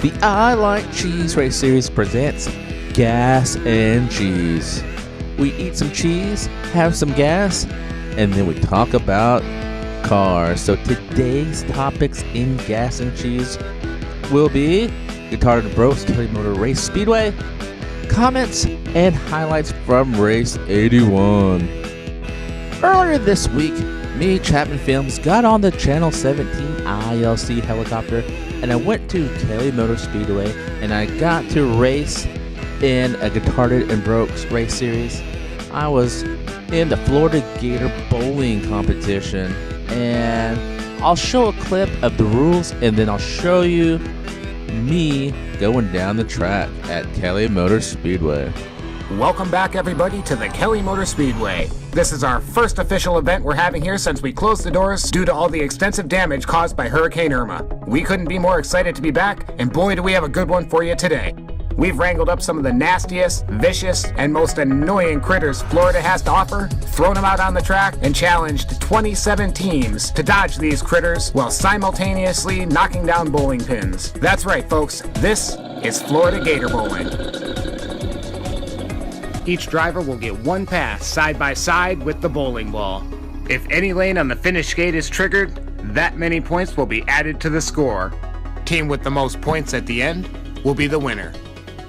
The I Like Cheese Race Series presents Gas and Cheese. We eat some cheese, have some gas, and then we talk about cars. So today's topics in Gas and Cheese will be Guitar and Bros Kelly Motor Race Speedway, comments and highlights from Race 81. Earlier this week, me, Chapman Films, got on the Channel 17 ILC helicopter and I went to Kelly Motor Speedway and I got to race in a Guitarded and Brokes race series. I was in the Florida Gator bowling competition, and I'll show a clip of the rules and then I'll show you me going down the track at Kelly Motor Speedway. Welcome back, everybody, to the Kelly Motor Speedway. This is our first official event we're having here since we closed the doors due to all the extensive damage caused by Hurricane Irma. We couldn't be more excited to be back, and boy do we have a good one for you today. We've wrangled up some of the nastiest, vicious, and most annoying critters Florida has to offer, thrown them out on the track, and challenged 27 teams to dodge these critters while simultaneously knocking down bowling pins. That's right, folks, this is Florida Gator Bowling. Each driver will get one pass side by side with the bowling ball. If any lane on the finish gate is triggered, that many points will be added to the score. Team with the most points at the end will be the winner.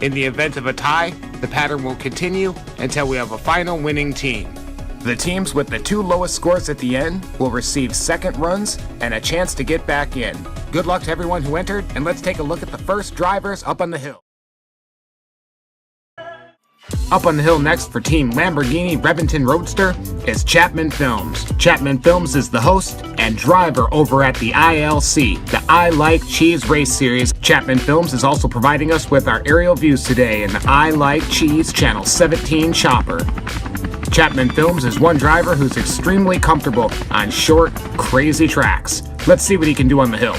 In the event of a tie, the pattern will continue until we have a final winning team. The teams with the two lowest scores at the end will receive second runs and a chance to get back in. Good luck to everyone who entered, and let's take a look at the first drivers up on the hill. Up on the hill next for Team Lamborghini Reventon Roadster is Chapman Films. Chapman Films is the host and driver over at the ILC, the I Like Cheese Race Series. Chapman Films is also providing us with our aerial views today in the I Like Cheese Channel 17 chopper. Chapman Films is one driver who's extremely comfortable on short, crazy tracks. Let's see what he can do on the hill.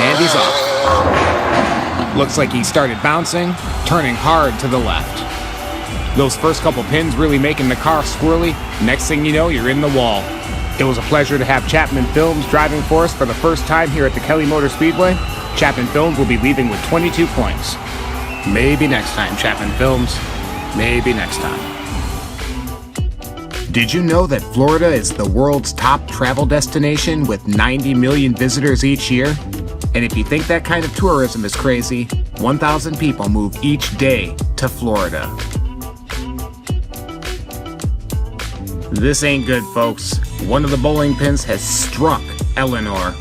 And he's off. Looks like he started bouncing, turning hard to the left. Those first couple pins really making the car squirrely. Next thing you know, you're in the wall. It was a pleasure to have Chapman Films driving for us for the first time here at the Kelly Motor Speedway. Chapman Films will be leaving with 22 points. Maybe next time, Chapman Films. Maybe next time. Did you know that Florida is the world's top travel destination with 90 million visitors each year? And if you think that kind of tourism is crazy, 1,000 people move each day to Florida. This ain't good, folks. One of the bowling pins has struck Eleanor.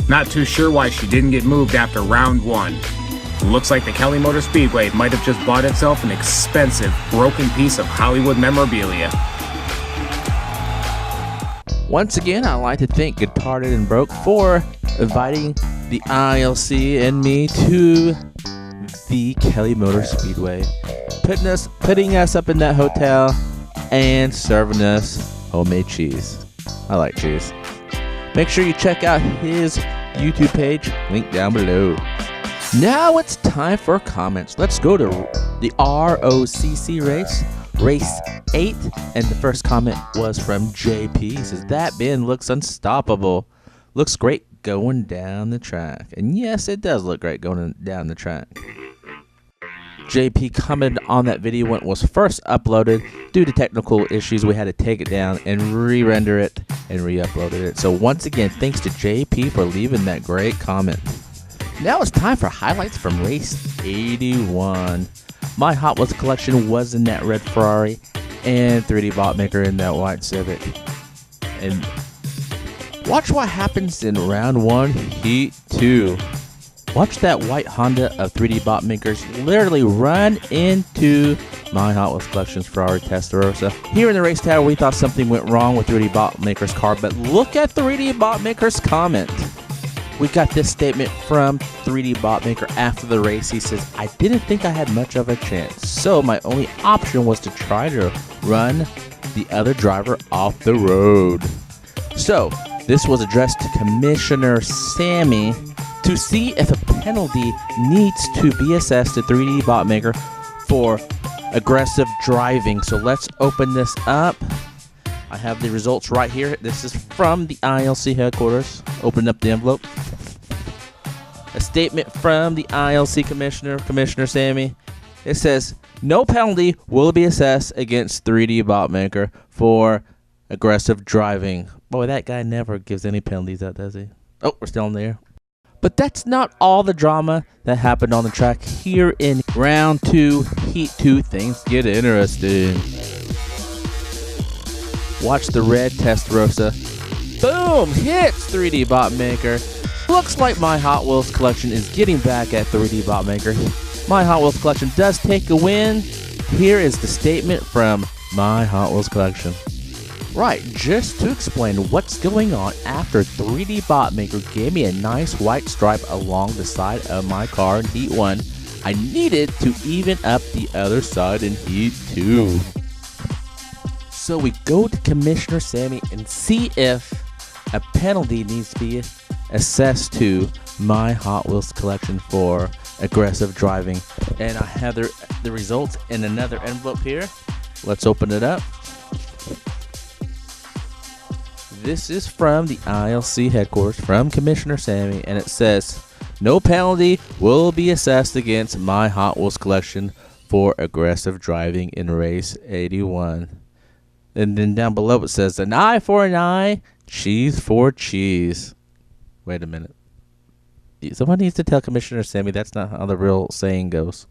Not too sure why she didn't get moved after round one. Looks like the Kelly Motor Speedway might have just bought itself an expensive, broken piece of Hollywood memorabilia. Once again, I'd like to thank Guitarded and Broke for inviting the ILC and me to the Kelly Motor Speedway, putting us up in that hotel and serving us homemade cheese. I like cheese. Make sure you check out his YouTube page, link down below. Now it's time for comments. Let's go to the ROCC race 8, and the first comment was from JP. He says, that bin looks unstoppable. Looks great going down the track. And yes, it does look great going down the track. JP commented on that video when it was first uploaded. Due to technical issues, we had to take it down and re-render it and re-uploaded it. So once again, thanks to JP for leaving that great comment. Now it's time for highlights from race 81. My Hot Wheels collection was in that red Ferrari and 3D Bot Maker in that white Civic. And watch what happens in round 1, heat 2. Watch that white Honda of 3D Bot Makers literally run into my Hot Wheels collection's Ferrari Testarossa. Here in the race tower, we thought something went wrong with 3D Bot Maker's car, but look at 3D Bot Maker's comment. We got this statement from 3D Bot Maker after the race. He says, I didn't think I had much of a chance, so my only option was to try to run the other driver off the road. So, this was addressed to Commissioner Sammy to see if a penalty needs to be assessed to 3D Bot Maker for aggressive driving. So let's open this up. I have the results right here. This is from the ILC headquarters. Open up the envelope. A statement from the ILC commissioner, Commissioner Sammy. It says, no penalty will be assessed against 3D Bot Maker for aggressive driving. Boy, that guy never gives any penalties out, does he? Oh, we're still in the air. But that's not all the drama that happened on the track. Here in round 2, heat 2, things get interesting. Watch the red Testarossa. Boom! Hits 3D Bot Maker. Looks like my Hot Wheels collection is getting back at 3D Bot Maker. My Hot Wheels collection does take a win. Here is the statement from my Hot Wheels collection. Right, just to explain what's going on after 3D Bot Maker gave me a nice white stripe along the side of my car in Heat 1, I needed to even up the other side in Heat 2. So we go to Commissioner Sammy and see if a penalty needs to be assessed to my Hot Wheels collection for aggressive driving. And I have the results in another envelope here. Let's open it up. This is from the ILC headquarters from Commissioner Sammy, and it says, no penalty will be assessed against my Hot Wheels collection for aggressive driving in race 81. And then down below it says, an eye for an eye, cheese for cheese. Wait a minute. Someone needs to tell Commissioner Sammy that's not how the real saying goes.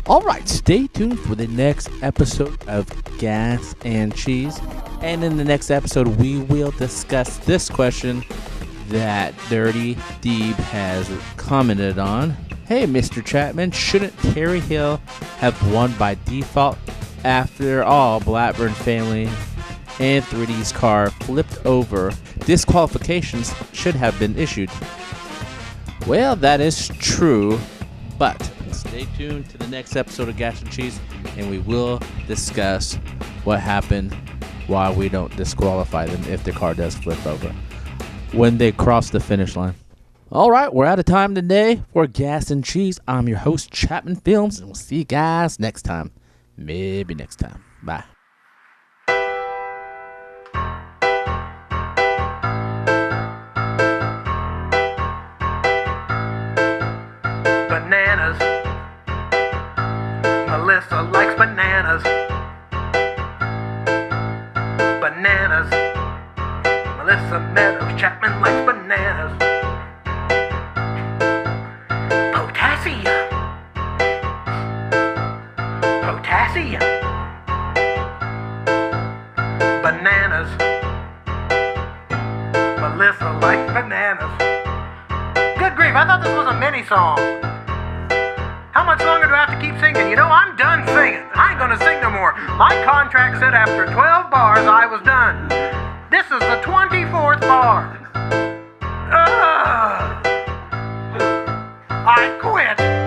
Alright, stay tuned for the next episode of Gas and Cheese. And in the next episode, we will discuss this question that Dirty Deeb has commented on. Hey, Mr. Chapman, shouldn't Terry Hill have won by default? After all, Blackburn's family and 3D's car flipped over. Disqualifications should have been issued. Well, that is true, but stay tuned to the next episode of Gas and Cheese, and we will discuss what happened why we don't disqualify them if the car does flip over when they cross the finish line. All right, we're out of time today for Gas and Cheese. I'm your host, Chapman Films, and we'll see you guys next time. Maybe next time. Bye. Bananas. Melissa likes bananas. Bananas. Melissa Meadows Chapman likes bananas. Potassium. Potassium. Bananas. Melissa likes bananas. Good grief, I thought this was a mini song. How much longer do I have to keep singing? You know, I'm done singing. I ain't gonna sing no more. My contract said after 12 bars I was done. This is the 24th bar. I quit.